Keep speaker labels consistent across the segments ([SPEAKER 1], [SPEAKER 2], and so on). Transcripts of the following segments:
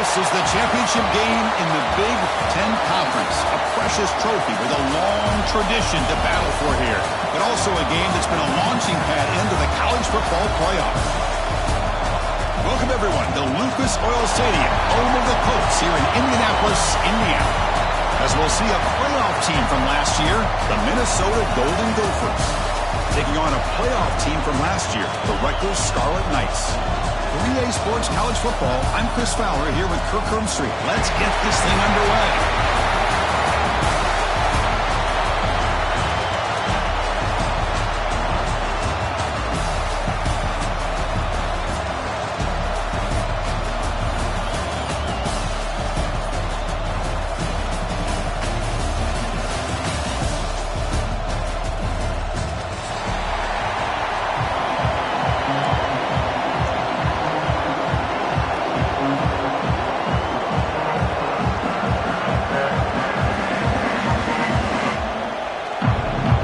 [SPEAKER 1] This is the championship game in the Big Ten Conference. A precious trophy with a long tradition to battle for here. But also a game that's been a launching pad into the college football playoff. Welcome, everyone, to Lucas Oil Stadium, home of the Colts here in Indianapolis, Indiana. As we'll see a playoff team from last year, the Minnesota Golden Gophers, taking on a playoff team from last year, the Rutgers Scarlet Knights. 3A Sports College Football, I'm Chris Fowler here with Kirk Street. Let's get this thing underway.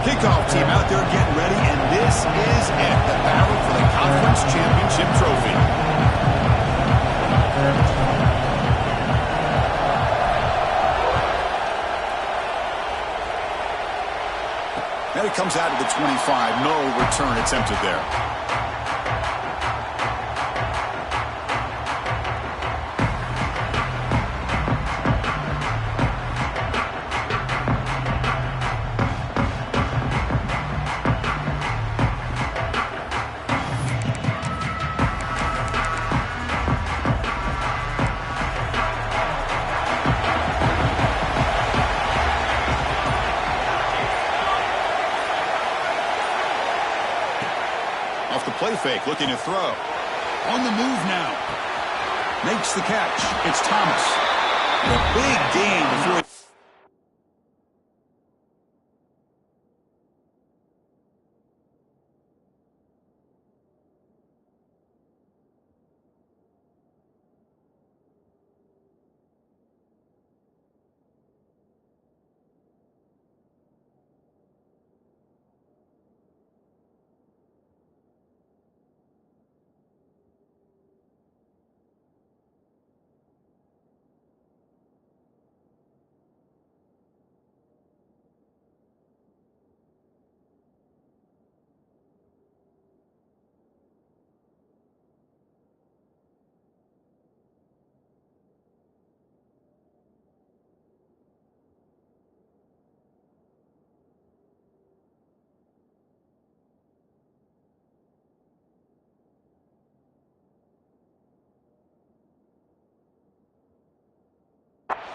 [SPEAKER 1] Kickoff team out there getting ready, and this is it, the battle for the conference championship trophy. And it comes out to the 25, no return attempted there. Off the play fake, looking to throw. On the move now. Makes the catch. It's Thomas. And a big gain before he...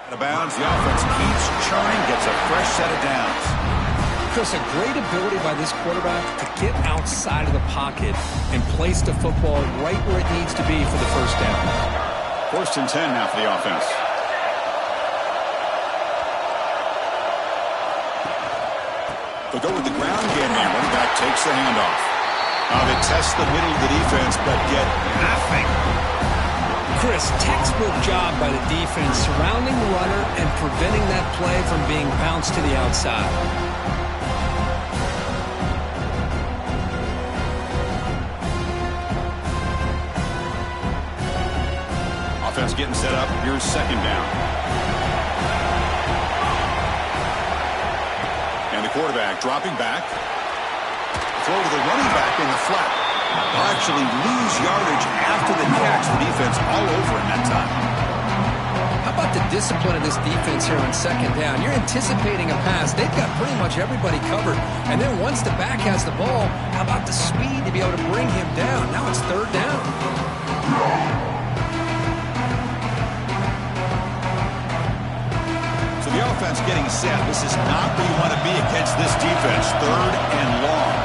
[SPEAKER 1] Out of bounds, the offense keeps churning, gets a fresh set of downs.
[SPEAKER 2] Chris, a great ability by this quarterback to get outside of the pocket and place the football right where it needs to be for the first down.
[SPEAKER 1] 1st and 10 now for the offense. They'll go with the ground game here. Running back takes the handoff. They test the middle of the defense, but get nothing.
[SPEAKER 2] Chris, textbook job by the defense surrounding the runner and preventing that play from being bounced to the outside.
[SPEAKER 1] Offense getting set up. Here's 2nd down. And the quarterback dropping back. Throw to the running back in the flat. They'll actually lose yardage after the catch. The defense all over in that time.
[SPEAKER 2] How about the discipline of this defense here on 2nd down? You're anticipating a pass. They've got pretty much everybody covered. And then once the back has the ball, how about the speed to be able to bring him down? Now it's 3rd down.
[SPEAKER 1] So the offense getting set. This is not where you want to be against this defense. 3rd and long.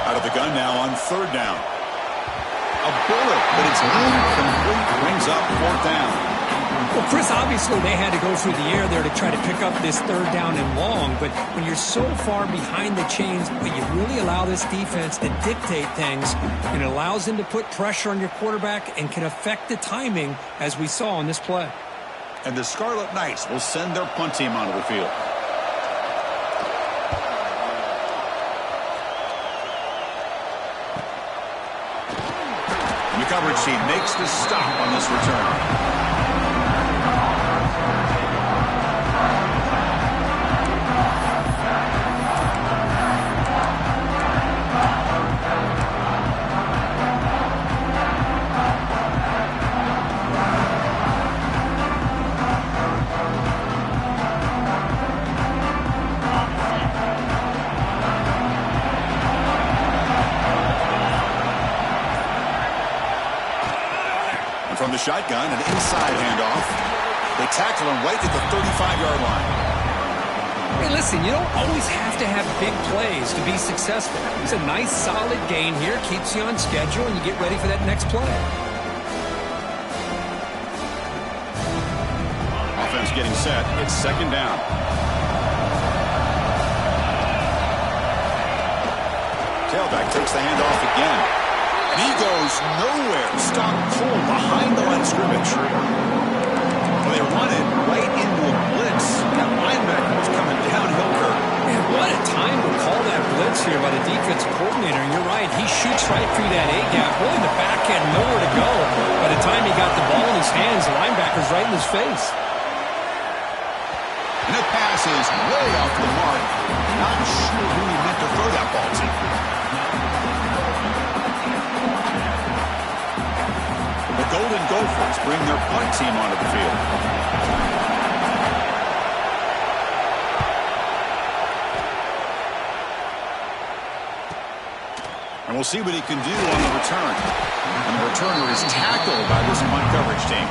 [SPEAKER 1] Out of the gun now on 3rd down. A bullet, but it's incomplete. Brings up 4th down.
[SPEAKER 2] Well, Chris, obviously they had to go through the air there to try to pick up this 3rd down and long. But when you're so far behind the chains, but you really allow this defense to dictate things, and it allows them to put pressure on your quarterback and can affect the timing, as we saw on this play.
[SPEAKER 1] And the Scarlet Knights will send their punt team onto the field. And the coverage team makes the stop on this return. From the shotgun, an inside handoff. They tackle him right at the 35-yard line.
[SPEAKER 2] Hey, listen, you don't always have to have big plays to be successful. It's a nice, solid gain here. Keeps you on schedule, and you get ready for that next play.
[SPEAKER 1] Offense getting set. It's second down. Tailback takes the handoff again. And he goes nowhere. Stopped cold behind the line of scrimmage. Well, they run it right into a blitz. That linebacker was coming downhill curve.
[SPEAKER 2] Man, what a time to call that blitz here by the defensive coordinator. And you're right, he shoots right through that A-gap. Really, the back had nowhere to go. By the time he got the ball in his hands, the linebacker's right in his face.
[SPEAKER 1] And it passes way off the mark. Not sure who he meant to throw that ball to. The Golden Gophers bring their punt team onto the field. And we'll see what he can do on the return. And the returner is tackled by this punt coverage team.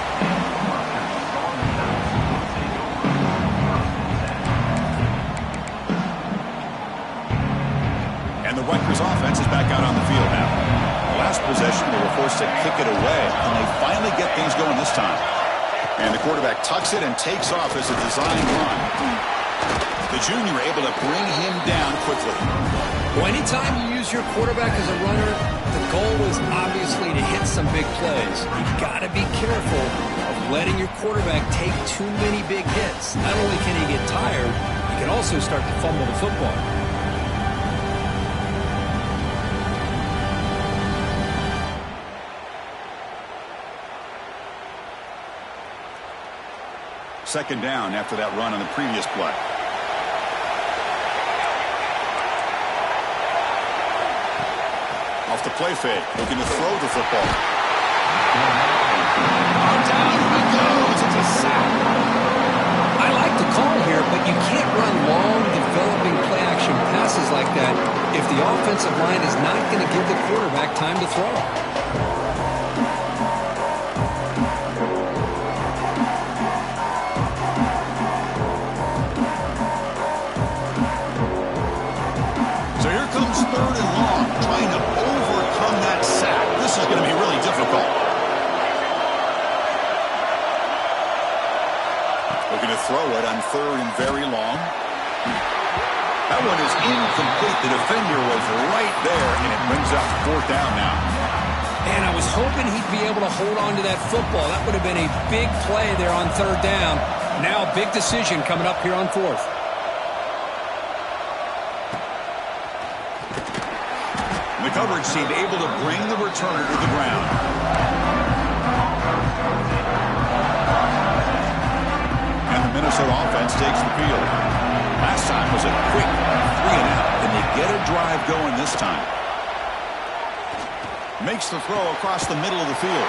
[SPEAKER 1] And the Rutgers offense is back out on the field now. Last possession, they were forced to kick it away, and they finally get things going this time. And the quarterback tucks it and takes off as a designed run. The junior able to bring him down quickly.
[SPEAKER 2] Well, anytime you use your quarterback as a runner, the goal is obviously to hit some big plays. You've got to be careful of letting your quarterback take too many big hits. Not only can he get tired, he can also start to fumble the football.
[SPEAKER 1] Second down after that run on the previous play. Off the play fake, looking to throw the football. Down he goes. It's a sack.
[SPEAKER 2] I like the call here, but you can't run long, developing play-action passes like that if the offensive line is not going to give the quarterback time to throw.
[SPEAKER 1] Third and long, trying to overcome that sack. This is going to be really difficult. Looking to throw it on third and very long. That one is incomplete. The defender was right there, and it brings up fourth down now.
[SPEAKER 2] And I was hoping he'd be able to hold on to that football. That would have been a big play there on third down. Now, big decision coming up here on fourth.
[SPEAKER 1] The coverage seemed able to bring the returner to the ground. And the Minnesota offense takes the field. Last time was a quick 3-and-out, and they get a drive going this time. Makes the throw across the middle of the field.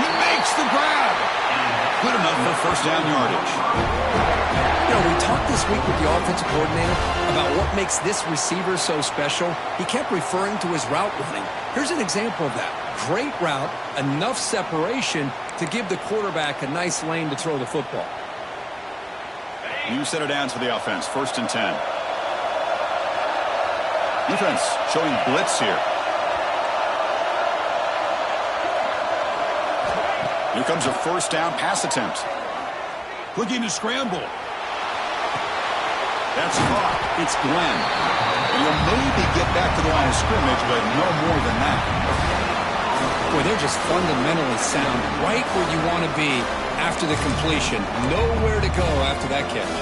[SPEAKER 1] He makes the grab. Good enough for first down yardage.
[SPEAKER 2] You know, we talked this week with the offensive coordinator about what makes this receiver so special. He kept referring to his route running. Here's an example of that. Great route, enough separation to give the quarterback a nice lane to throw the football.
[SPEAKER 1] New set of downs for the offense, 1st and 10. Defense showing blitz here. Here comes a first down pass attempt. Looking to scramble. That's caught. It's Glenn. He'll maybe get back to the line of scrimmage, but no more than that.
[SPEAKER 2] Boy, they're just fundamentally sound right where you want to be after the completion. Nowhere to go after that catch.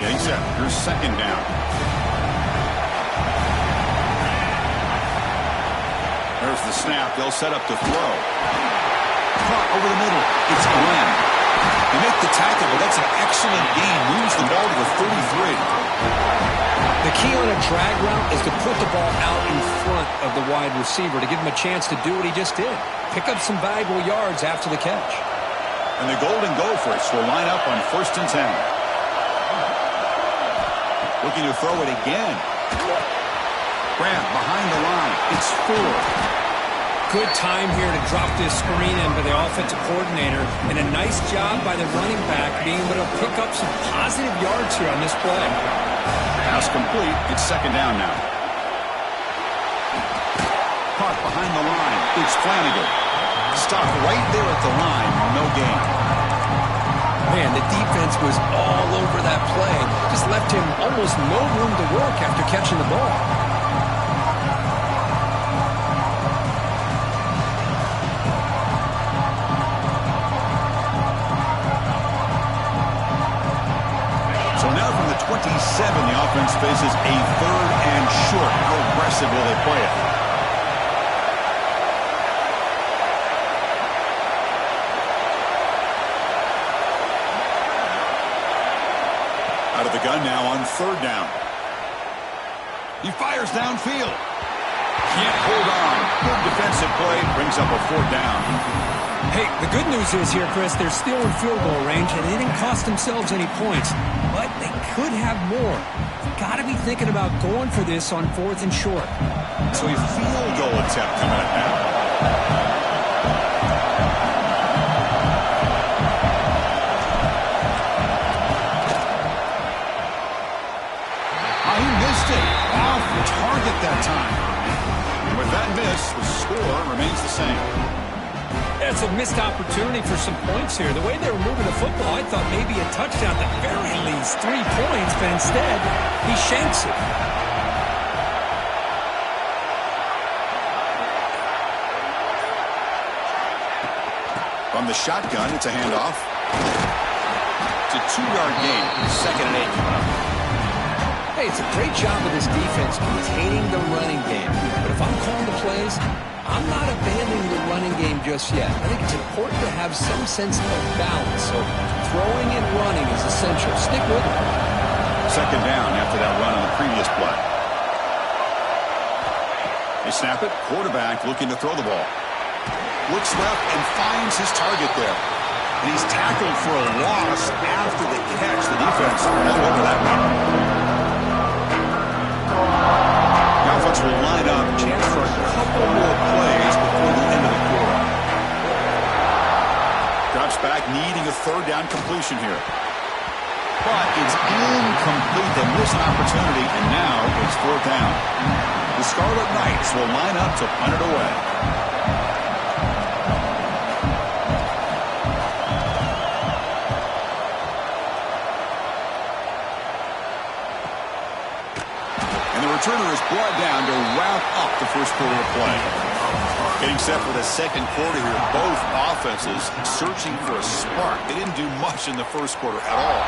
[SPEAKER 1] Getting set. Here's second down. There's the snap. They'll set up to throw. Caught over the middle. It's Glenn. They make the tackle, but that's an excellent gain. Moves the ball to the 33.
[SPEAKER 2] The key on a drag route is to put the ball out in front of the wide receiver to give him a chance to do what he just did. Pick up some valuable yards after the catch.
[SPEAKER 1] And the Golden Gophers will line up on 1st and 10. Looking to throw it again. Grant behind the line. It's 4.
[SPEAKER 2] good time here to drop this screen in by the offensive coordinator, and a nice job by the running back being able to pick up some positive yards here on this play.
[SPEAKER 1] Pass complete. It's second down now. Caught behind the line. It's Flanagan. Stopped right there at the line. No gain.
[SPEAKER 2] Man, the defense was all over that play. Just left him almost no room to work after catching the ball.
[SPEAKER 1] So now from the 27, the offense faces a third and short. How aggressive will they play it? Out of the gun now on third down. He fires downfield. Can't hold on. Good defensive play. Brings up a fourth down.
[SPEAKER 2] Hey, the good news is here, Chris, they're still in field goal range, and they didn't cost themselves any points. But they could have more. You've got to be thinking about going for this on fourth and short.
[SPEAKER 1] So a field goal attempt coming up now. He missed it. Off target that time. And with that miss, the score remains the same.
[SPEAKER 2] That's a missed opportunity for some points here. The way they were moving the football, I thought maybe a touchdown at the very least. 3 points, but instead, he shanks it.
[SPEAKER 1] From the shotgun, it's a handoff. It's a 2-yard gain. Second and 8.
[SPEAKER 2] Hey, it's a great job of this defense containing the running game. But if I'm calling the plays, I'm not abandoning the running game just yet. I think it's important to have some sense of balance. So throwing and running is essential. Stick with it.
[SPEAKER 1] Second down after that run on the previous play. They snap it. Quarterback looking to throw the ball. Looks left and finds his target there. And he's tackled for a loss after the catch. The defense all over that one. The offense will line up. Chance for a couple more plays before the end of the quarter. Drops back, needing a third down completion here. But it's incomplete. They miss an opportunity, and now it's fourth down. The Scarlet Knights will line up to punt it away. Returner is brought down to wrap up the first quarter of play. Getting set for the second quarter here. Both offenses searching for a spark. They didn't do much in the first quarter at all.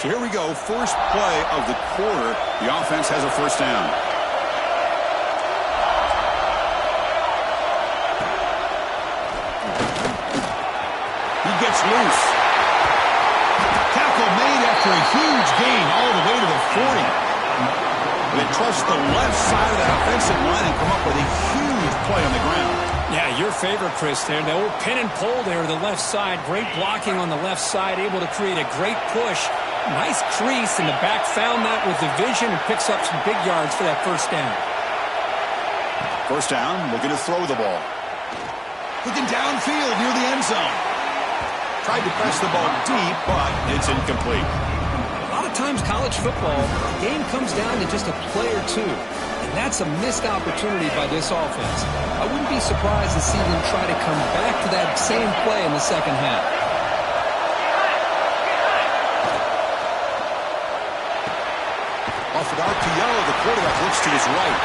[SPEAKER 1] So here we go. First play of the quarter. The offense has a first down. He gets loose. Tackle made after a huge gain all the way to the 40. They trust the left side of that offensive line and come up with a huge play on the ground.
[SPEAKER 2] Yeah, your favorite, Chris, there. The old pin and pull there to the left side. Great blocking on the left side, able to create a great push. Nice crease in the back. Found that with the vision and picks up some big yards for that first down.
[SPEAKER 1] First down, looking to throw the ball. Looking downfield near the end zone. Tried to press the ball deep, but it's incomplete.
[SPEAKER 2] A lot of times college football, the game comes down to just a play or two. And that's a missed opportunity by this offense. I wouldn't be surprised to see them try to come back to that same play in the second half.
[SPEAKER 1] Off it out to Yellow, the quarterback looks to his right.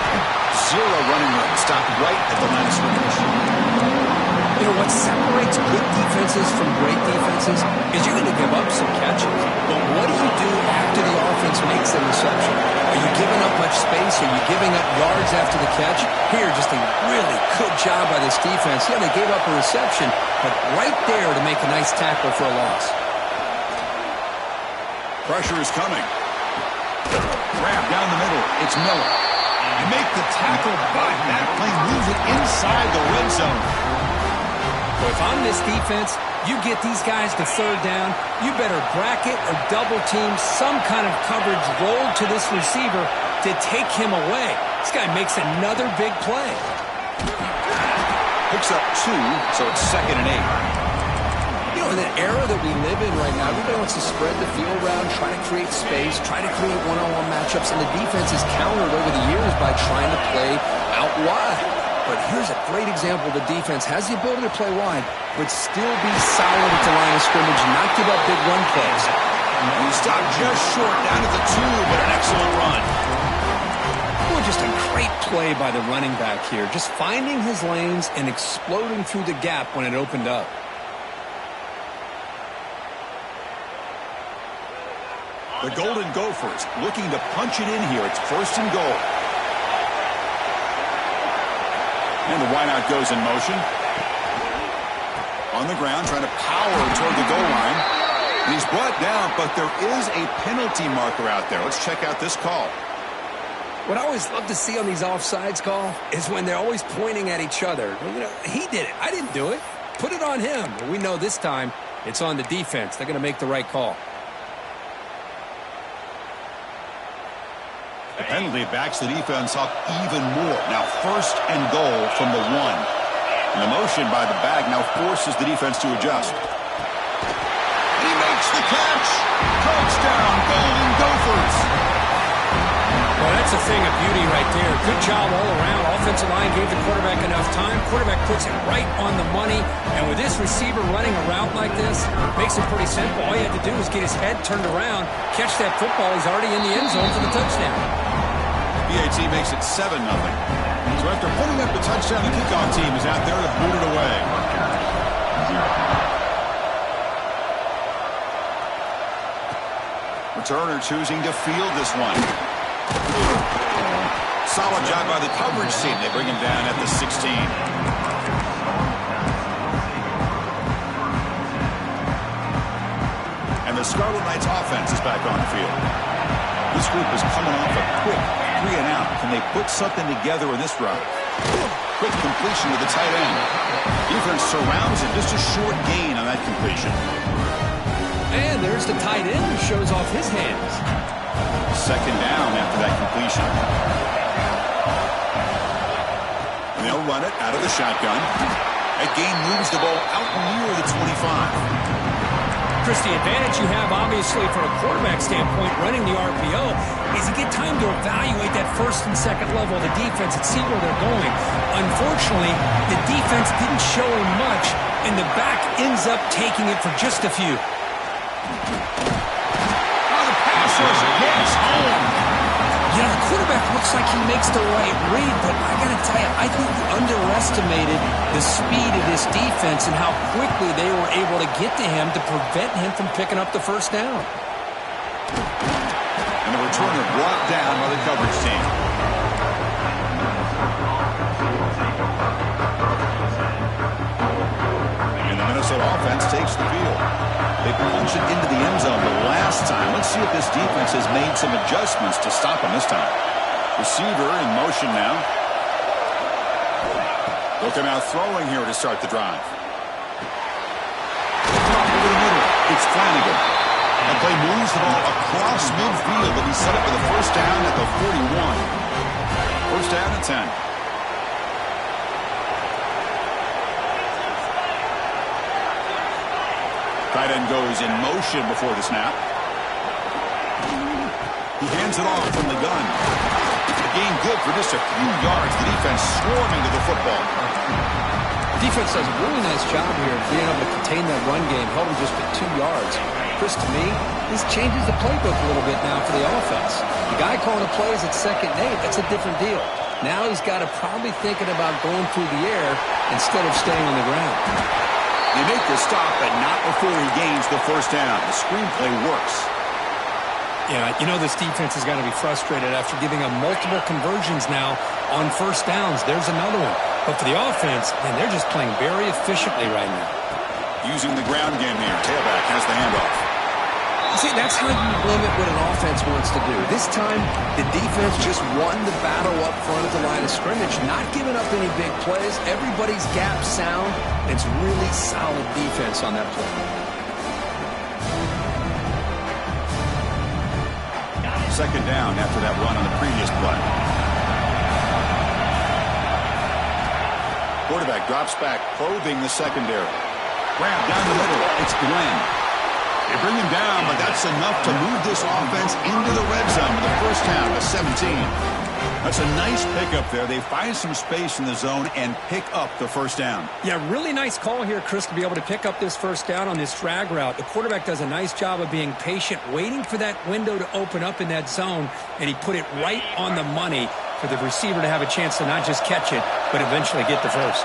[SPEAKER 1] Zero running room. Stopped right at the line of scrimmage.
[SPEAKER 2] You know, what separates good defenses from great defenses is you're going to give up some catches. But what do you do after the offense makes the reception? Are you giving up much space? Are you giving up yards after the catch? Here, just a really good job by this defense. Yeah, they gave up a reception, but right there to make a nice tackle for a loss.
[SPEAKER 1] Pressure is coming. Grab down the middle. It's Miller. You make the tackle, but that play moves it inside the red zone.
[SPEAKER 2] So if I'm this defense, you get these guys to third down, you better bracket or double team some kind of coverage rolled to this receiver to take him away. This guy makes another big play.
[SPEAKER 1] Picks up 2, so it's 2nd and 8.
[SPEAKER 2] You know, in the era that we live in right now, everybody wants to spread the field around, try to create space, try to create one-on-one matchups, and the defense is countered over the years by trying to play out wide. But here's a great example. The defense has the ability to play wide, but still be solid at the line of scrimmage, not give up big run plays.
[SPEAKER 1] He stopped just short, down to the 2, but an excellent run.
[SPEAKER 2] Boy, just a great play by the running back here. Just finding his lanes and exploding through the gap when it opened up.
[SPEAKER 1] The Golden Gophers looking to punch it in here. It's 1st and goal. And the wideout goes in motion. On the ground, trying to power toward the goal line. He's brought down, but there is a penalty marker out there. Let's check out this call.
[SPEAKER 2] What I always love to see on these offsides call is when they're always pointing at each other. You know, he did it. I didn't do it. Put it on him. But we know this time it's on the defense. They're going to make the right call.
[SPEAKER 1] The penalty backs the defense up even more. Now 1st and goal from the 1. And the motion by the back now forces the defense to adjust. He makes the catch. Touchdown, Golden Gophers.
[SPEAKER 2] Well, that's a thing of beauty right there. Good job all around. Offensive line gave the quarterback enough time. Quarterback puts it right on the money. And with this receiver running a route like this, makes it pretty simple. All you have to do is get his head turned around, catch that football. He's already in the end zone for the touchdown.
[SPEAKER 1] BAT makes it 7-0. So after putting up the touchdown, the kickoff team is out there to boot it away. Returner choosing to field this one. Solid job by the coverage team. They bring him down at the 16. And the Scarlet Knights offense is back on the field. This group is coming off a quick 3 and out. Can they put something together in this run? Quick completion to the tight end. Defense surrounds it. Just a short gain on that completion.
[SPEAKER 2] And there's the tight end who shows off his hands.
[SPEAKER 1] 2nd down after that completion. And they'll run it out of the shotgun. That gain moves the ball out near the 25.
[SPEAKER 2] Chris, the advantage you have, obviously, from a quarterback standpoint, running the RPO, is you get time to evaluate that 1st and 2nd level of the defense and see where they're going. Unfortunately, the defense didn't show him much, and the back ends up taking it for just a few.
[SPEAKER 1] The pass rush gets home.
[SPEAKER 2] You know, the quarterback looks like he makes the right read, but I got to tell you, I think he underestimated the speed of this defense and how quickly they were able to get to him to prevent him from picking up the 1st down.
[SPEAKER 1] And the returner brought down by the coverage team. And the Minnesota offense takes the field. They punch it into the end zone the last time. Let's see if this defense has made some adjustments to stop them this time. Receiver in motion now. They'll come out throwing here to start the drive. Over the middle, it's Flanagan. That play moves the ball across midfield, but he's set up for the 1st down at the 41. 1st down and 10. Tight end goes in motion before the snap. He hands it off from the gun. A gain good for just a few yards. The defense swarming to the football.
[SPEAKER 2] The defense does a really nice job here of being able to contain that run game, held him just at 2 yards. Chris, to me, this changes the playbook a little bit now for the offense. The guy calling the plays at 2nd and 8, that's a different deal. Now he's got to probably thinking about going through the air instead of staying on the ground.
[SPEAKER 1] They make the stop, but not before he gains the 1st down. The screenplay works.
[SPEAKER 2] Yeah, you know this defense has got to be frustrated after giving up multiple conversions now on 1st downs. There's another one. But for the offense, man, they're just playing very efficiently right now.
[SPEAKER 1] Using the ground game here. Tailback has the handoff.
[SPEAKER 2] See, that's how you limit what an offense wants to do. This time, the defense just won the battle up front at the line of scrimmage, not giving up any big plays. Everybody's gap sound. It's really solid defense on that play.
[SPEAKER 1] Second down after that run on the previous play. quarterback drops back, probing the secondary. Grab down the middle. It's Glenn. They bring him down, but that's enough to move this offense into the red zone with the first down to 17. That's a nice pickup there. They find some space in the zone and pick up the first down.
[SPEAKER 2] Yeah, really nice call here, Chris, to be able to pick up this first down on this drag route. The quarterback does a nice job of being patient, waiting for that window to open up in that zone, and he put it right on the money for the receiver to have a chance to not just catch it, but eventually get the first.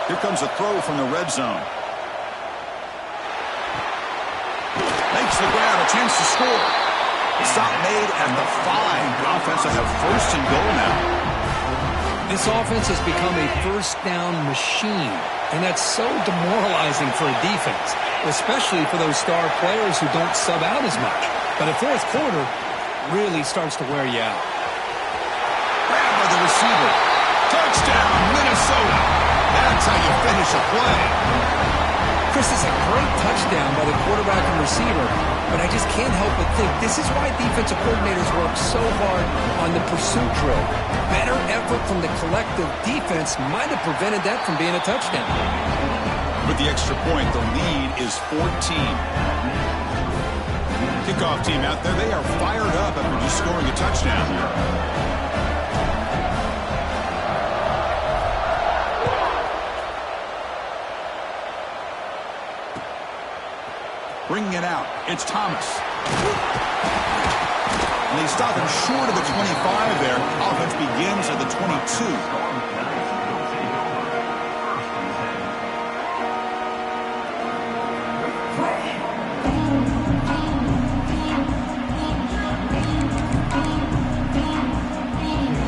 [SPEAKER 1] Here comes a throw from the red zone. Makes the grab, a chance to score. Stop made at the 5. The offense will have first and goal now.
[SPEAKER 2] This offense has become a first down machine, and that's so demoralizing for a defense, especially for those star players who don't sub out as much. But the fourth quarter really starts to wear you out.
[SPEAKER 1] Grab by the receiver. Touchdown, Minnesota. That's how you finish a play.
[SPEAKER 2] Chris, it's a great touchdown by the quarterback and receiver, but I just can't help but think this is why defensive coordinators work so hard on the pursuit drill. Better effort from the collective defense might have prevented that from being a touchdown.
[SPEAKER 1] With the extra point, the lead is 14. Kickoff team out there, they are fired up after just scoring a touchdown. Bringing it out, it's Thomas. And they stop him short of the 25 there. Offense begins at the 22.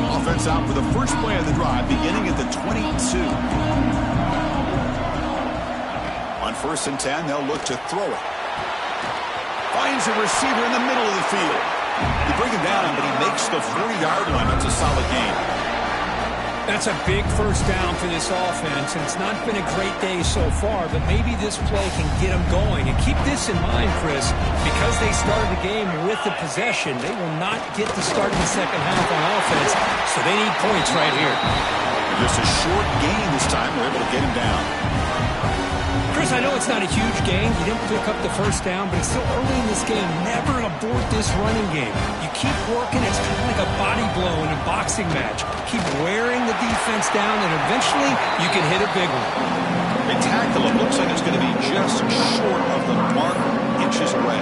[SPEAKER 1] Offense out for the first play of the drive, beginning at the 22. On 1st and 10, they'll look to throw it. Finds a receiver in the middle of the field. You bring him down, but he makes the 40-yard line. That's a solid gain.
[SPEAKER 2] That's a big first down for this offense, and it's not been a great day so far, but maybe this play can get them going. And keep this in mind, Chris, because they started the game with the possession, they will not get to start in the second half on offense, so they need points right here.
[SPEAKER 1] Just a short gain this time. They're able to get him down.
[SPEAKER 2] Chris, I know it's not a huge gain. You didn't pick up the first down, but it's still early in this game. Never abort this running game. You keep working. It's kind of like a body blow in a boxing match. Keep wearing the defense down, and eventually you can hit a big one.
[SPEAKER 1] They tackle. It looks like it's going to be just short of the marker, inches away.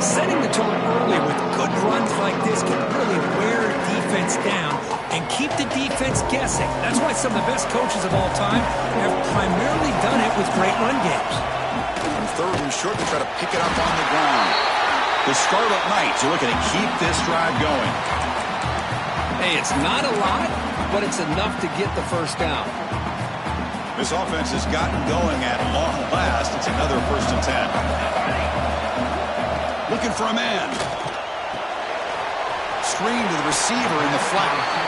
[SPEAKER 2] Setting the tone early with good runs like this can really wear a defense down and keep the defense guessing. That's why some of the best coaches of all time have primarily done it with great run games.
[SPEAKER 1] On 3rd and short, they try to pick it up on the ground. The Scarlet Knights are looking to keep this drive going.
[SPEAKER 2] Hey, it's not a lot, but it's enough to get the first down.
[SPEAKER 1] This offense has gotten going at long last. It's another 1st and 10. Looking for a man. Screen to the receiver in the flat.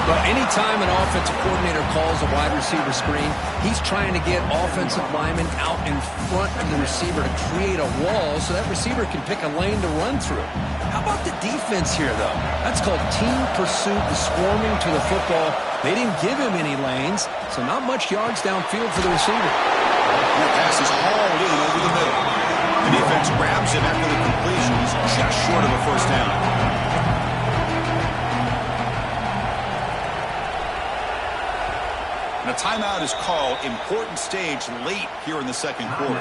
[SPEAKER 2] Well, anytime an offensive coordinator calls a wide receiver screen, he's trying to get offensive linemen out in front of the receiver to create a wall so that receiver can pick a lane to run through. How about the defense here, though? That's called team pursuit, the swarming to the football. They didn't give him any lanes, so not much yards downfield for the receiver.
[SPEAKER 1] That pass is hauled in over the middle. The defense grabs him after the completion. He's just short of a first down. And a timeout is called. Important stage late here in the second quarter.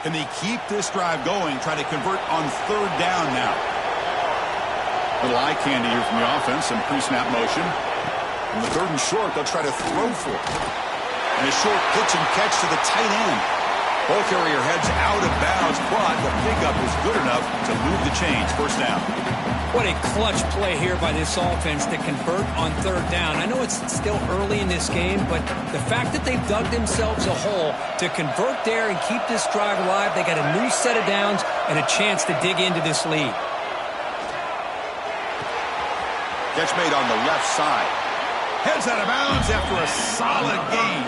[SPEAKER 1] Can they keep this drive going, try to convert on 3rd down now? Little eye candy here from the offense, some pre-snap motion. On the 3rd and short, they'll try to throw for it. And a short pitch and catch to the tight end. Ball carrier heads out of bounds, but the pickup is good enough to move the chains. First down.
[SPEAKER 2] What a clutch play here by this offense to convert on 3rd down. I know it's still early in this game, but the fact that they've dug themselves a hole to convert there and keep this drive alive, they got a new set of downs and a chance to dig into this lead.
[SPEAKER 1] Catch made on the left side. Heads out of bounds after a solid gain.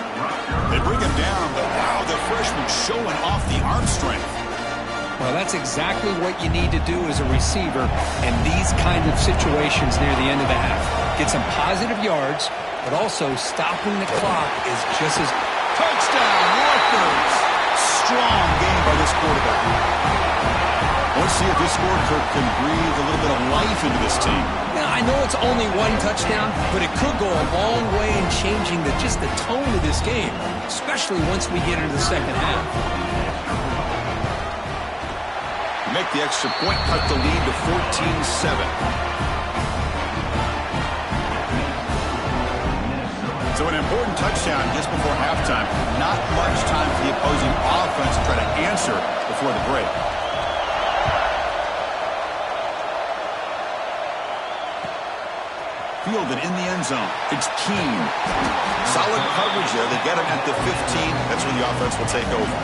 [SPEAKER 1] They bring him down, but wow, the freshman showing off the arm strength.
[SPEAKER 2] Well, that's exactly what you need to do as a receiver in these kind of situations near the end of the half. Get some positive yards, but also stopping the clock is just as...
[SPEAKER 1] Touchdown, Rutgers! Strong game by this quarterback. Let's see if this score can breathe a little bit of life into this team.
[SPEAKER 2] Yeah, I know it's only one touchdown, but it could go a long way in changing just the tone of this game, especially once we get into the second half.
[SPEAKER 1] Make the extra point, cut the lead to 14-7. So an important touchdown just before halftime. Not much time for the opposing offense to try to answer before the break. Fielded in the end zone. It's Keene. Solid coverage there. They get him at the 15. That's when the offense will take over.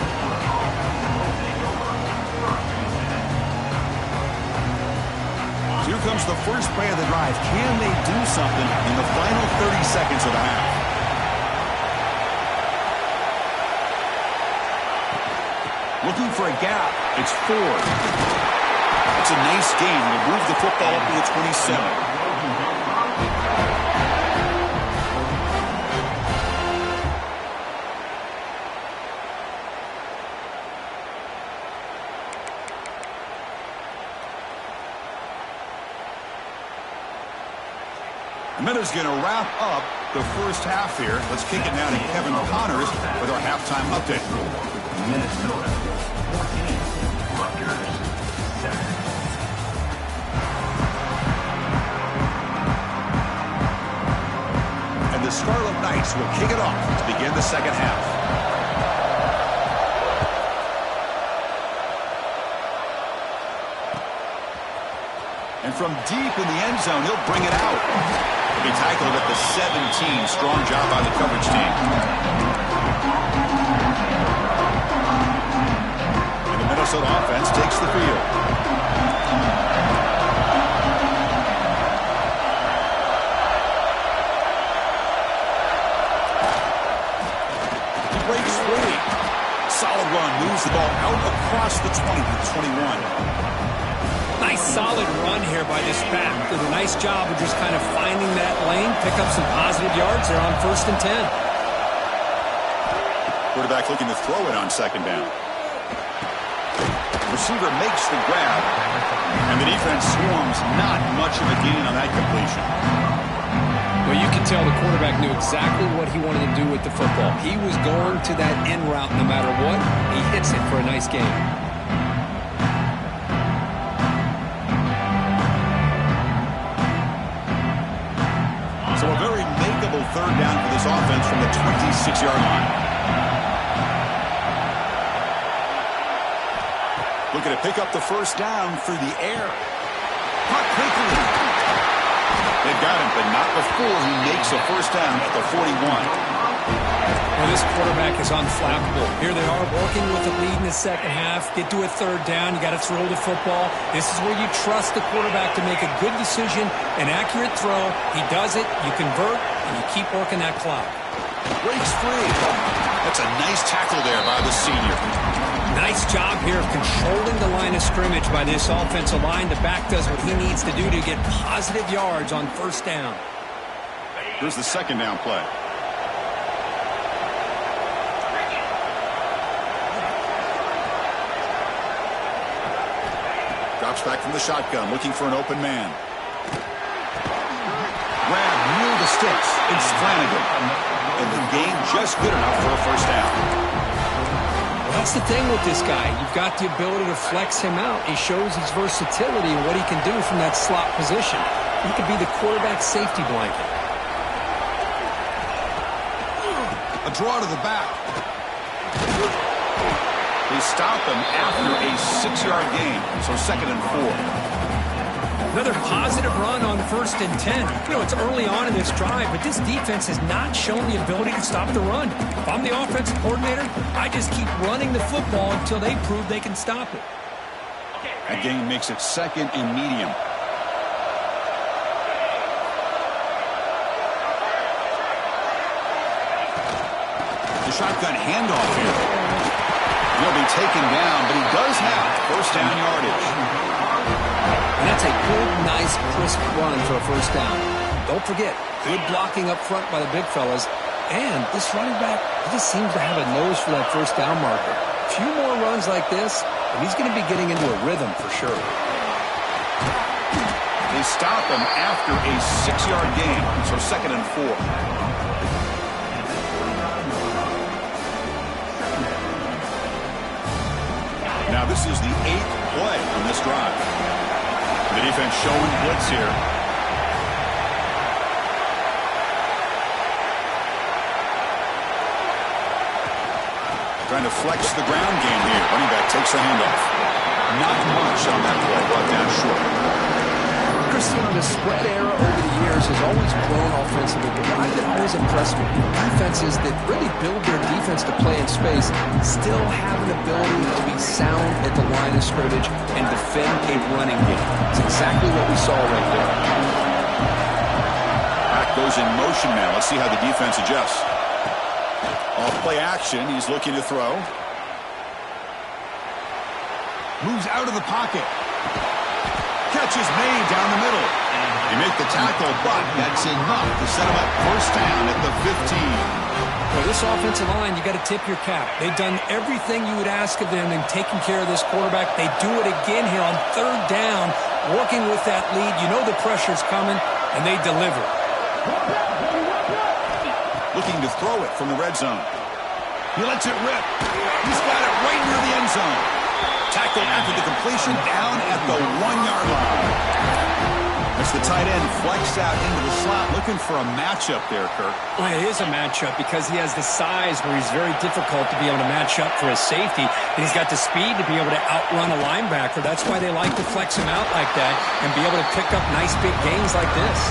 [SPEAKER 1] Here comes the first play of the drive. Can they do something in the final 30 seconds of the half? Looking for a gap. It's Ford. It's a nice gain. We'll move the football up to the 27. Miller's going to wrap up the first half here. Let's kick it now to Kevin Connors with our halftime update.
[SPEAKER 3] Minnesota 14, Rutgers 7.
[SPEAKER 1] And the Scarlet Knights will kick it off to begin the second half. And from deep in the end zone, he'll bring it out. He tackled at the 17. Strong job by the coverage team. And the Minnesota offense takes the field. He breaks free. Solid run. Moves the ball out across the 20 to the 21.
[SPEAKER 2] Nice solid run here by this back. Did a nice job of just kind of finding that lane, pick up some positive yards there on 1st and 10.
[SPEAKER 1] Quarterback looking to throw it on second down. Receiver makes the grab, and the defense swarms. Not much of a gain on that completion.
[SPEAKER 2] Well, you can tell the quarterback knew exactly what he wanted to do with the football. He was going to that end route no matter what. He hits it for a nice gain.
[SPEAKER 1] So a very makeable third down for this offense from the 26-yard line. Looking to pick up the first down through the air. Caught quickly. They've got him, but not before he makes a first down at the 41.
[SPEAKER 2] Well, this quarterback is unflappable. Here they are working with the lead in the second half. Get to a third down. You got to throw the football. This is where you trust the quarterback to make a good decision, an accurate throw. He does it, you convert, and you keep working that clock.
[SPEAKER 1] Breaks free. That's a nice tackle there by the senior.
[SPEAKER 2] Nice job here of controlling the line of scrimmage by this offensive line. The back does what he needs to do to get positive yards on first down.
[SPEAKER 1] Here's the second down play. Drops back from the shotgun, looking for an open man. Grab near the sticks. It's Flanagan. And the game just good enough for a first down.
[SPEAKER 2] That's the thing with this guy. You've got the ability to flex him out. He shows his versatility and what he can do from that slot position. He could be the quarterback's safety blanket.
[SPEAKER 1] A draw to the back. They stop him after a 6-yard gain, so 2nd and 4.
[SPEAKER 2] Another positive run on 1st and 10. You know, it's early on in this drive, but this defense has not shown the ability to stop the run. If I'm the offensive coordinator, I just keep running the football until they prove they can stop it.
[SPEAKER 1] That gain makes it 2nd and medium. shotgun handoff here. He'll be taken down, but he does have first down yardage.
[SPEAKER 2] And that's a good, nice, crisp run for a first down. Don't forget, good blocking up front by the big fellas. And this running back, he just seems to have a nose for that first down marker. A few more runs like this, and he's going to be getting into a rhythm for sure.
[SPEAKER 1] They stop him after a 6-yard gain, so 2nd and 4. Now this is the 8th play on this drive. The defense showing blitz here. Trying to flex the ground game here. Running back takes the handoff. Not much on that play, brought down short.
[SPEAKER 2] The spread era over the years has always grown offensively, but what I've been always impressed with defenses that really build their defense to play in space still have an ability to be sound at the line of scrimmage and defend a running game. It's exactly what we saw right there.
[SPEAKER 1] Back goes in motion now. Let's see how the defense adjusts. Off play action, he's looking to throw. Moves out of the pocket. Catch is made down the middle. They make the tackle, but that's enough to set him up first down at the 15.
[SPEAKER 2] Well, this offensive line, you got to tip your cap. They've done everything you would ask of them in taking care of this quarterback. They do it again here on 3rd down, working with that lead. You know the pressure's coming, and they deliver.
[SPEAKER 1] Looking to throw it from the red zone. He lets it rip. He's got it right near the end zone. Tackled after the completion, down at the 1-yard line. As the tight end flexed out into the slot, looking for a matchup there, Kirk.
[SPEAKER 2] Well, it is a matchup because he has the size where he's very difficult to be able to match up for his safety. And he's got the speed to be able to outrun a linebacker. That's why they like to flex him out like that and be able to pick up nice big gains like this.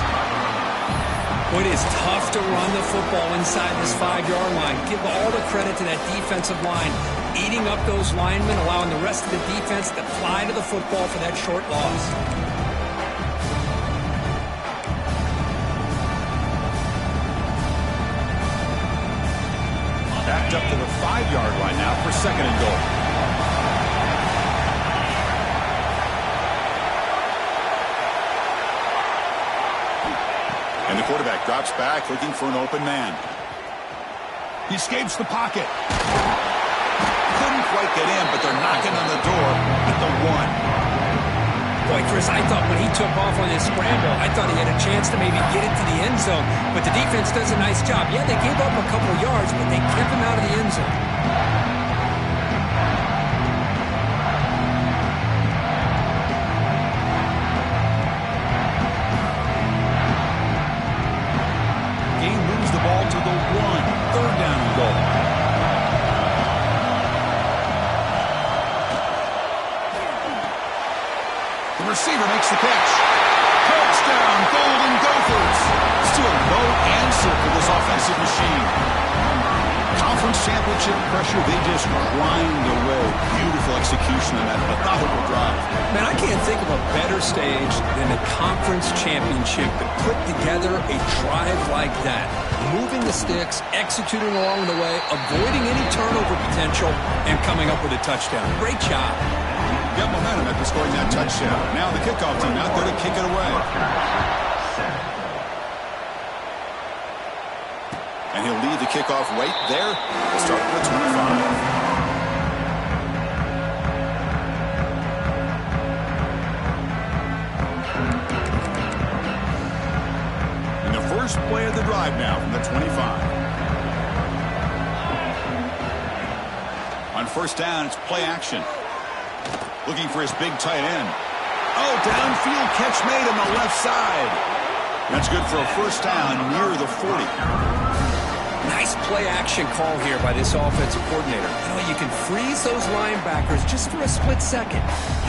[SPEAKER 2] It is tough to run the football inside this 5-yard line. Give all the credit to that defensive line, eating up those linemen, allowing the rest of the defense to fly to the football for that short loss.
[SPEAKER 1] Backed up to the 5-yard line now for 2nd and goal. And the quarterback drops back, looking for an open man. He escapes the pocket. Couldn't quite get in, but they're knocking on the door at the 1.
[SPEAKER 2] Boy, Chris, I thought when he took off on his scramble, I thought he had a chance to maybe get into the end zone. But the defense does a nice job. Yeah, they gave up a couple of yards, but they kept him out of the end zone.
[SPEAKER 1] To the 1, 3rd down and goal. The receiver makes the catch. Touchdown, Golden Gophers. Still no answer for this offensive machine. Conference championship pressure, they just grind away. Beautiful execution on that methodical drive.
[SPEAKER 2] Man, I can't think of a better stage than the conference championship to put together a drive like that. Moving the sticks, executing along the way, avoiding any turnover potential, and coming up with a touchdown. Great job.
[SPEAKER 1] Got momentum after scoring that touchdown. Now the kickoff team out there to kick it away. And he'll leave the kickoff right there. We'll start with the 25. First play of the drive now from the 25. On 1st down, it's play action. Looking for his big tight end. Oh, downfield catch made on the left side. That's good for a first down near the 40.
[SPEAKER 2] Nice play action call here by this offensive coordinator. You know, you can freeze those linebackers just for a split second.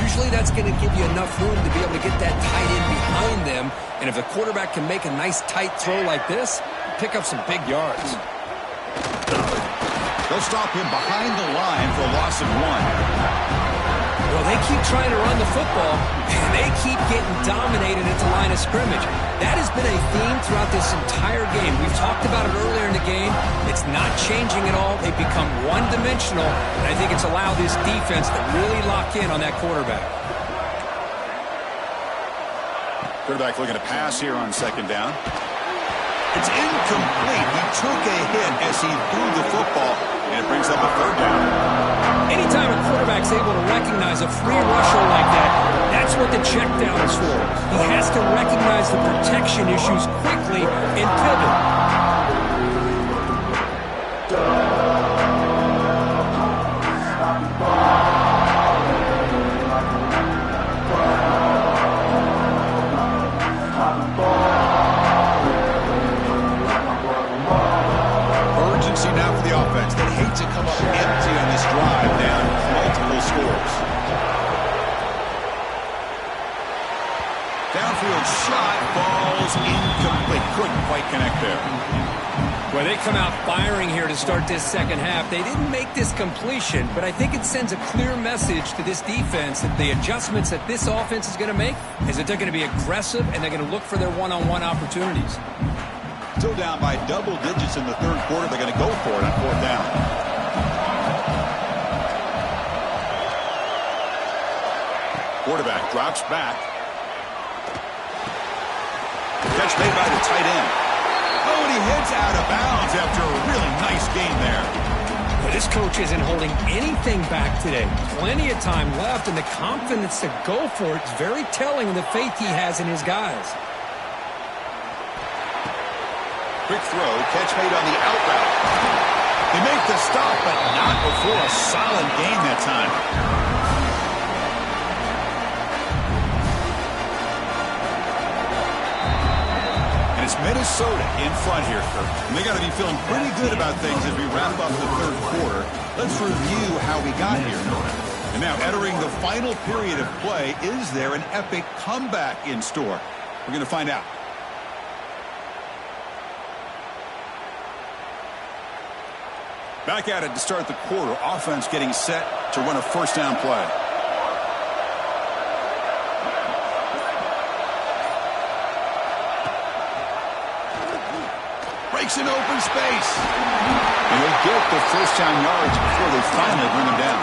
[SPEAKER 2] Usually that's going to give you enough room to be able to get that tight end behind them. And if the quarterback can make a nice tight throw like this, pick up some big yards.
[SPEAKER 1] They'll stop him behind the line for a loss of 1.
[SPEAKER 2] Well, they keep trying to run the football, and they keep getting dominated at the line of scrimmage. That has been a theme throughout this entire game. We've talked about it earlier in the game. It's not changing at all. They've become one-dimensional, and I think it's allowed this defense to really lock in on that quarterback.
[SPEAKER 1] Quarterback looking to pass here on second down. It's incomplete. He took a hit as he threw the football, and it brings up a third down.
[SPEAKER 2] Anytime a quarterback's able to recognize a free rusher like that, that's what the check down is for. He has to recognize the protection issues quickly and pivot.
[SPEAKER 1] Urgency now for the offense. They hate to come up empty on this drive, down multiple scores. Downfield shot, falls incomplete. Couldn't quite connect there.
[SPEAKER 2] Well, they come out firing here to start this second half. They didn't make this completion, but I think it sends a clear message to this defense that the adjustments that this offense is going to make is that they're going to be aggressive and they're going to look for their one-on-one opportunities.
[SPEAKER 1] Still down by double digits in the third quarter. They're going to go for it on fourth down. Quarterback drops back. Catch made by the tight end. Oh, and he heads out of bounds after a really nice game there.
[SPEAKER 2] Well, this coach isn't holding anything back today. Plenty of time left, and the confidence to go for it is very telling of the faith he has in his guys.
[SPEAKER 1] Quick throw, catch made on the out route. They make the stop, but not before a solid gain that time. And it's Minnesota in front here, Kirk. And they got to be feeling pretty good about things as we wrap up the third quarter. Let's review how we got here. And now entering the final period of play, is there an epic comeback in store? We're going to find out. Back at it to start the quarter. Offense getting set to run a first down play. Breaks in open space. And he'll get the first down yards before they finally bring him down.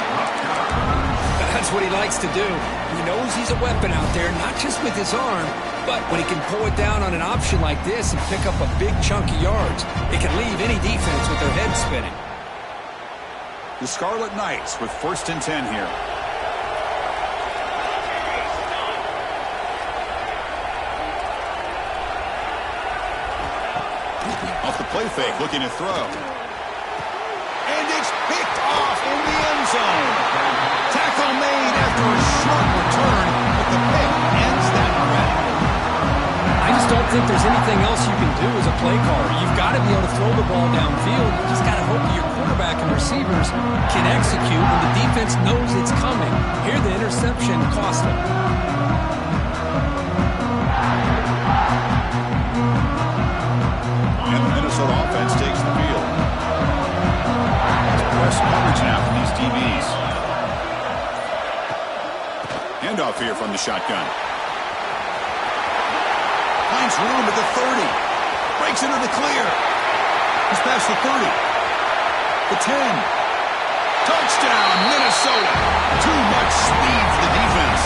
[SPEAKER 2] That's what he likes to do. He knows he's a weapon out there, not just with his arm, but when he can pull it down on an option like this and pick up a big chunk of yards, it can leave any defense with their head spinning.
[SPEAKER 1] The Scarlet Knights with 1st and 10 here. Off the play fake, looking to throw. And it's picked off in the end zone. Tackle made after a short return, but the pick ends that threat.
[SPEAKER 2] I just don't think there's anything else you can do as a play caller. You've got to be able to throw the ball downfield. You just got to hope that your quarterback and receivers can execute when the defense knows it's coming. Here the interception cost them.
[SPEAKER 1] And the Minnesota offense takes the field. It's press coverage now from these DBs. Handoff here from the shotgun. Finds room at the 30. Breaks into the clear. He's past the 30. The 10. Touchdown, Minnesota. Too much speed for the defense.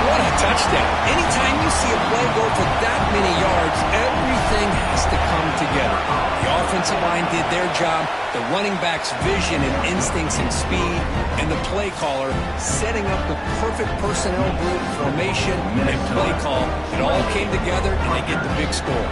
[SPEAKER 2] What a touchdown. Anytime you see a play go for that many yards, everything has to come together. The offensive line did their job, the running back's vision and instincts and speed, and the play caller setting up the perfect personnel group, formation, and play call. It all came together, and they get the big score.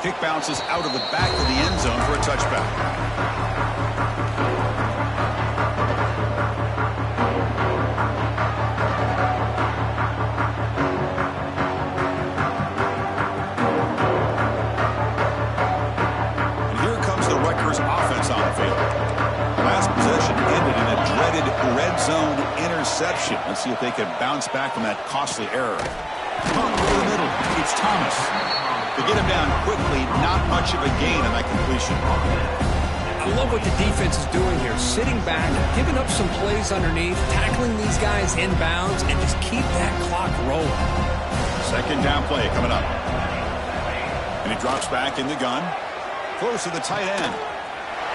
[SPEAKER 1] Kick bounces out of the back of the end zone for a touchback. And here comes the Rutgers offense on the field. Last possession ended in a dreaded red zone interception. interception. Let's see if they can bounce back from that costly error. Pump over the middle. It's Thomas. To get him down quickly, not much of a gain on that completion.
[SPEAKER 2] I love what the defense is doing here. Sitting back, giving up some plays underneath, tackling these guys inbounds, and just keep that clock rolling.
[SPEAKER 1] Second down play coming up. And he drops back in the gun. Close to the tight end.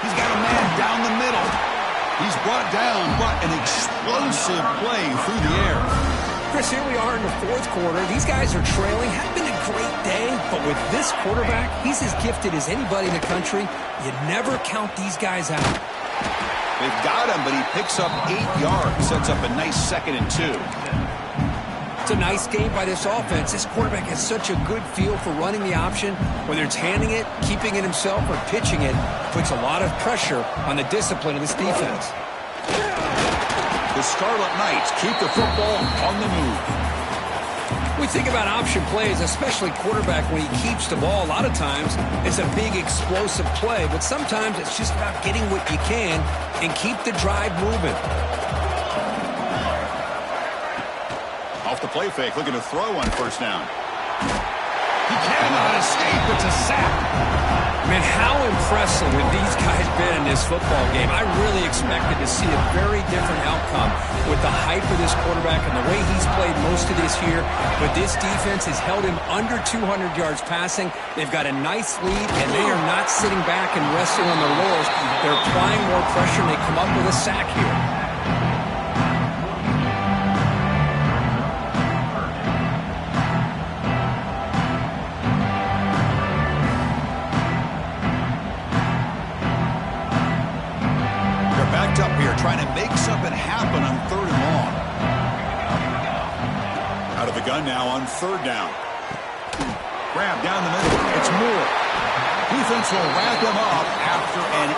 [SPEAKER 1] He's got a man down the middle. He's brought down, but an explosive play through the air.
[SPEAKER 2] Chris, here we are in the fourth quarter. These guys are trailing. Had been a great day, but with this quarterback, he's as gifted as anybody in the country. You never count these guys out.
[SPEAKER 1] They've got him, but he picks up 8 yards. Sets up a nice 2nd and 2.
[SPEAKER 2] It's a nice game by this offense. This quarterback has such a good feel for running the option. Whether it's handing it, keeping it himself, or pitching it, puts a lot of pressure on the discipline of this defense.
[SPEAKER 1] The Scarlet Knights keep the football on the move.
[SPEAKER 2] We think about option plays, especially quarterback when he keeps the ball. A lot of times, it's a big explosive play, but sometimes it's just about getting what you can and keep the drive moving.
[SPEAKER 1] Off the play fake, looking to throw on first down. He cannot escape. It's a sack.
[SPEAKER 2] Man, how impressive have these guys been in this football game? I really expected to see a very different outcome with the hype of this quarterback and the way he's played most of this year. But this defense has held him under 200 yards passing. They've got a nice lead, and they are not sitting back and resting on their laurels. They're applying more pressure, and they come up with a sack here.
[SPEAKER 1] Trying to make something happen on 3rd and long. Out of the gun now on 3rd down. Grab down the middle. It's Moore. Defense will wrap him up after an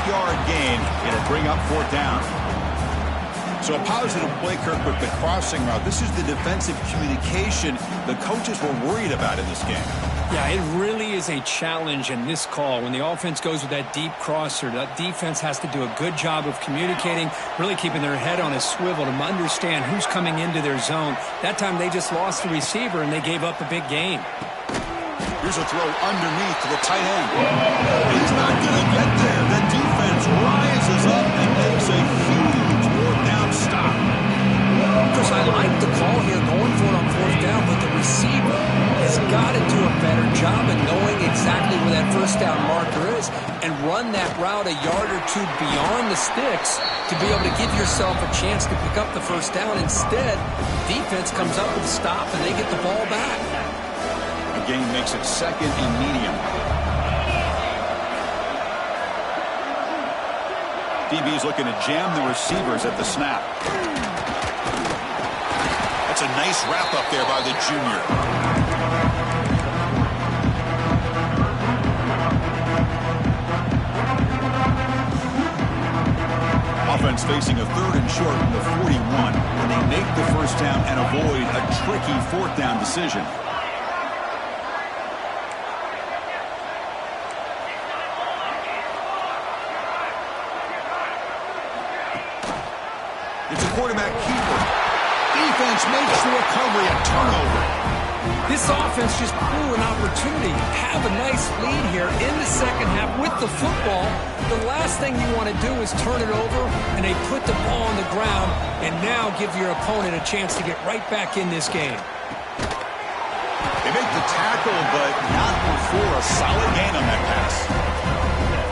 [SPEAKER 1] 8-yard gain. It'll bring up 4th down. So a positive play, Kirk, with the crossing route. This is the defensive communication the coaches were worried about in this game.
[SPEAKER 2] Yeah, it really is a challenge in this call. When the offense goes with that deep crosser, that defense has to do a good job of communicating, really keeping their head on a swivel to understand who's coming into their zone. That time they just lost the receiver and they gave up a big gain.
[SPEAKER 1] Here's a throw underneath to the tight end. He's not going to get there. The defense rises up and makes a huge 4th down stop.
[SPEAKER 2] Chris, I like the call here going for it on 4th down, but the receiver has got to do a better job of knowing exactly where that 1st down marker is and run that route a yard or two beyond the sticks to be able to give yourself a chance to pick up the 1st down. Instead, defense comes up with a stop and they get the ball back.
[SPEAKER 1] The gain makes it 2nd and medium. DB's looking to jam the receivers at the snap. That's a nice wrap up there by the junior. Offense facing a 3rd and short from the 41 when they make the 1st down and avoid a tricky 4th down decision. It's a quarterback keeper. Defense makes the recovery, a turnover.
[SPEAKER 2] This offense just blew an opportunity. Have a nice lead here in the 2nd half with the football. The last thing you want to do is turn it over, and they put the ball on the ground and now give your opponent a chance to get right back in this game.
[SPEAKER 1] They make the tackle, but not before a solid gain on that pass.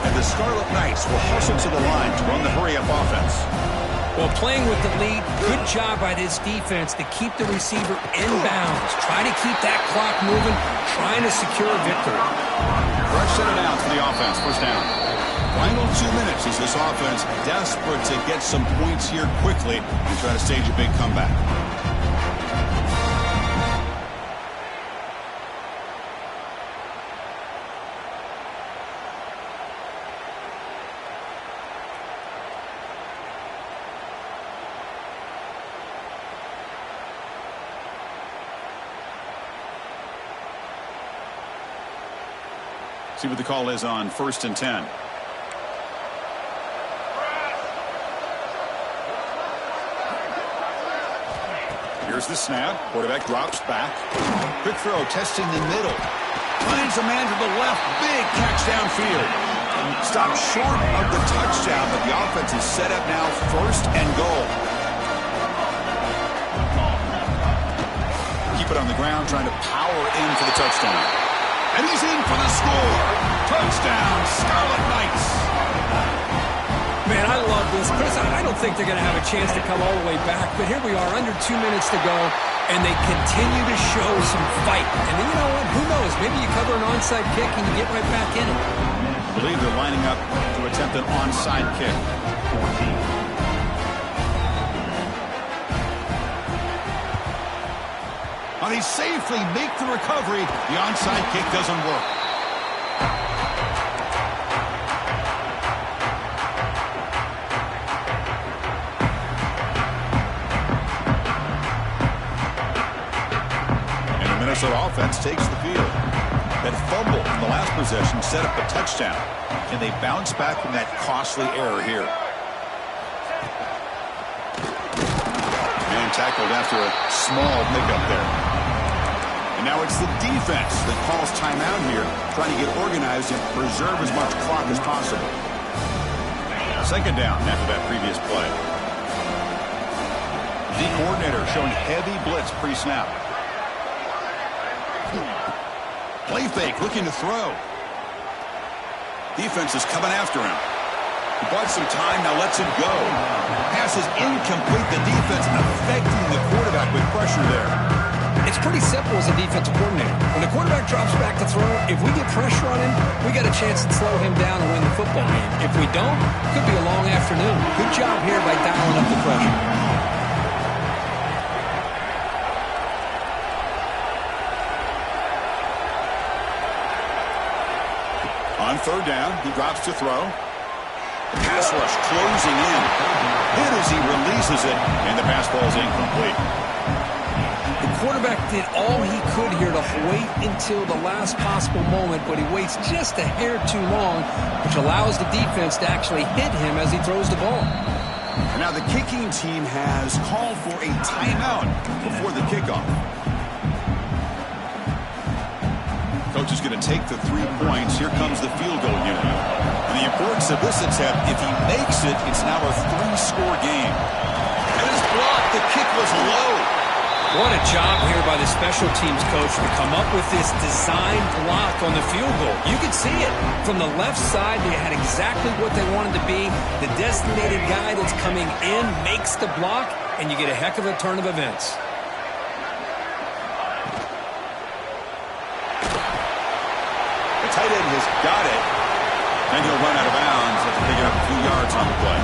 [SPEAKER 1] And the Scarlet Knights will hustle to the line to run the hurry-up offense.
[SPEAKER 2] Well, playing with the lead, good job by this defense to keep the receiver in bounds. Try to keep that clock moving, trying to secure a victory.
[SPEAKER 1] Fresh set of downs for the offense, 1st down. Final 2 minutes as this offense desperate to get some points here quickly and try to stage a big comeback. See what the call is on 1st and 10. Here's the snap. Quarterback drops back. Quick throw, testing the middle. Finds a man to the left. Big catch downfield. Stopped short of the touchdown, but the offense is set up now, first and goal. Keep it on the ground, trying to power in for the touchdown. And he's in for the score. Touchdown, Scarlet Knights.
[SPEAKER 2] Man, I love this. Chris, I don't think they're going to have a chance to come all the way back, but here we are, under 2 minutes to go, and they continue to show some fight. And then, you know what? Who knows? Maybe you cover an onside kick and you get right back in it.
[SPEAKER 1] I believe they're lining up to attempt an onside kick. 14. They safely make the recovery. The onside kick doesn't work. Minnesota offense takes the field. That fumble in the last possession set up a touchdown. Can they bounce back from that costly error here? Man tackled after a small pickup there. And now it's the defense that calls timeout here, trying to get organized and preserve as much clock as possible. Second down after that previous play. The coordinator showing heavy blitz pre-snap. Play fake, looking to throw. Defense is coming after him. He bought some time, now lets him go. Pass is incomplete. The defense affecting the quarterback with pressure there.
[SPEAKER 2] It's pretty simple as a defensive coordinator. When the quarterback drops back to throw, if we get pressure on him, we got a chance to slow him down and win the football game. If we don't, it could be a long afternoon. Good job here by dialing up the pressure.
[SPEAKER 1] On third down, he drops to throw. The pass rush closing in. Hit as he releases it, and the pass ball is incomplete.
[SPEAKER 2] The quarterback did all he could here to wait until the last possible moment, but he waits just a hair too long, which allows the defense to actually hit him as he throws the ball.
[SPEAKER 1] Now the kicking team has called for a timeout before the kickoff. Coach is going to take the 3 points. Here comes the field goal unit. And the importance of this attempt, if he makes it, it's now a 3-score game. And his block, the kick was low.
[SPEAKER 2] What a job here by the special teams coach to come up with this design block on the field goal. You could see it. From the left side, they had exactly what they wanted to be. The designated guy that's coming in makes the block, and you get a heck of a turn of events.
[SPEAKER 1] Tight end has got it, and he'll run out of bounds after picking up a few yards on the play.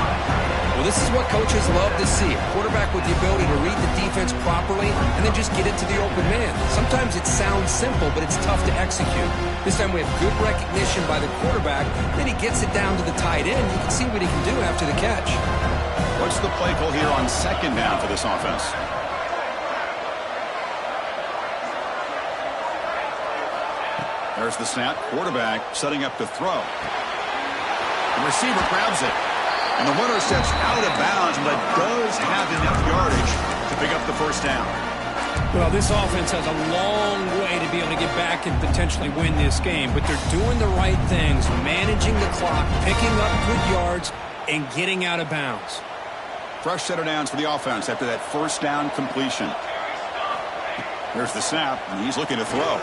[SPEAKER 2] Well, this is what coaches love to see. A quarterback with the ability to read the defense properly and then just get it to the open man. Sometimes it sounds simple, but it's tough to execute. This time we have good recognition by the quarterback. Then he gets it down to the tight end. You can see what he can do after the catch.
[SPEAKER 1] What's the play call here on second down for this offense? There's the snap. Quarterback setting up to throw. The receiver grabs it. And the runner steps out of bounds, but does have enough yardage to pick up the first down.
[SPEAKER 2] Well, this offense has a long way to be able to get back and potentially win this game, but they're doing the right things, managing the clock, picking up good yards, and getting out of bounds.
[SPEAKER 1] Fresh set of downs for the offense after that first down completion. There's the snap, and he's looking to throw.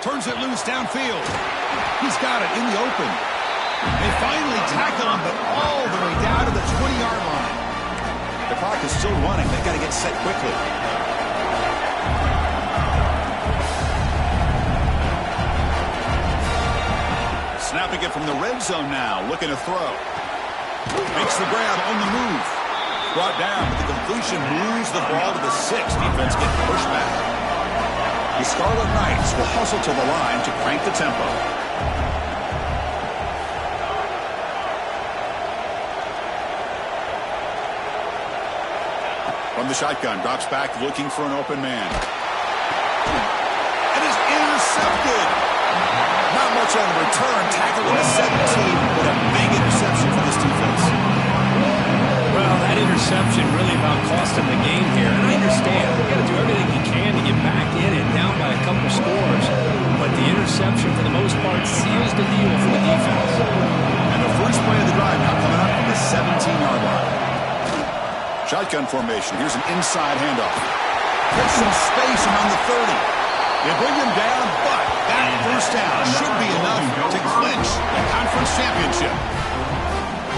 [SPEAKER 1] Turns it loose downfield. He's got it in the open. They finally tackle him, but all the way down to the 20-yard line. The clock is still running. They've got to get set quickly. Snapping it from the red zone now. Looking to throw. Makes the grab on the move. Brought down, but the completion moves the ball to the 6. Defense getting pushed back. The Scarlet Knights will hustle to the line to crank the tempo. From the shotgun, drops back looking for an open man. And is intercepted. Not much on the return. Tackled in the 17, but a big interception for this defense.
[SPEAKER 2] Well, that interception really about cost him the game here. And I understand. We've got to do in it, down by a couple scores. But the interception, for the most part, seals the deal for the defense.
[SPEAKER 1] And the first play of the drive now coming up from the 17-yard line. Shotgun formation. Here's an inside handoff. Gets some space around the 30. They bring him down, but that first down should be enough to clinch the conference championship.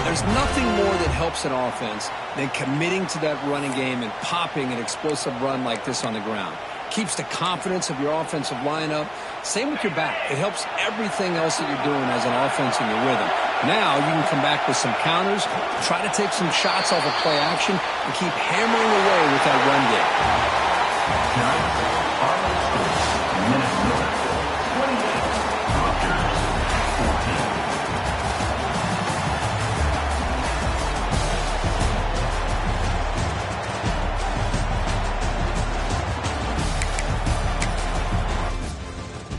[SPEAKER 2] There's nothing more that helps an offense than committing to that running game and popping an explosive run like this on the ground. Keeps the confidence of your offensive lineup. Same with your back. It helps everything else that you're doing as an offense in your rhythm. Now you can come back with some counters, try to take some shots off of play action, and keep hammering away with that run game.